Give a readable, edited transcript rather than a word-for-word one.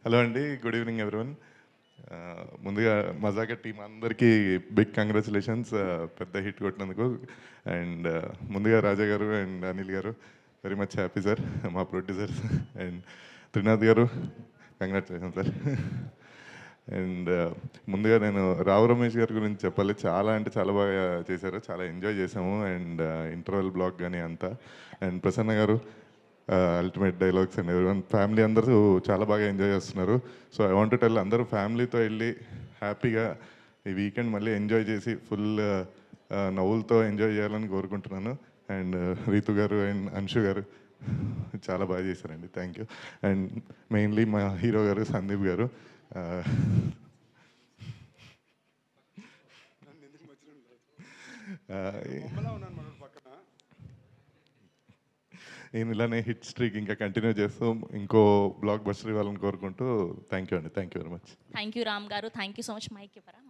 Hello అండి, good evening everyone. ముందుగా మజాకా team అందరికీ బిగ్ కంగ్రాచులేషన్స్, పెద్ద హిట్ కొట్టినందుకు. అండ్ ముందుగా రాజా గారు అండ్ అనిల్ గారు వెరీ మచ్ హ్యాపీ సార్, మా ప్రొడ్యూసర్స్. అండ్ త్రినాథ్ గారు కంగ్రాచులేషన్ సార్. అండ్ ముందుగా నేను రావు రమేష్ గారి గురించి చెప్పాలి. చాలా అంటే చాలా బాగా చేశారు, చాలా ఎంజాయ్ చేసాము. అండ్ ఇంటర్వెల్ బ్లాగ్ కానీ అంతా. అండ్ ప్రసన్న గారు అల్టిమేట్ డైలాగ్స్ అండ్ ఎవరి ఫ్యామిలీ అందరూ చాలా బాగా ఎంజాయ్ చేస్తున్నారు. So I want to tell, అందరూ ఫ్యామిలీతో వెళ్ళి హ్యాపీగా ఈ వీకెండ్ మళ్ళీ ఎంజాయ్ చేసి ఫుల్ నవ్వులతో ఎంజాయ్ చేయాలని కోరుకుంటున్నాను. అండ్ రీతు గారు అండ్ అంశు గారు చాలా బాగా చేశారండి, థ్యాంక్ యూ. అండ్ మెయిన్లీ మా హీరో గారు సందీప్ గారు, నేను ఇలానే హిట్ స్ట్రీక్ ఇంకా కంటిన్యూ చేస్తూ ఇంకో బ్లాక్ బస్టర్ ఇవ్వాలని కోరుకుంటూ థ్యాంక్ యూ అండి, thank you very much. Thank you Ram గారు, thank you so much. Mike ఇవ్వరా?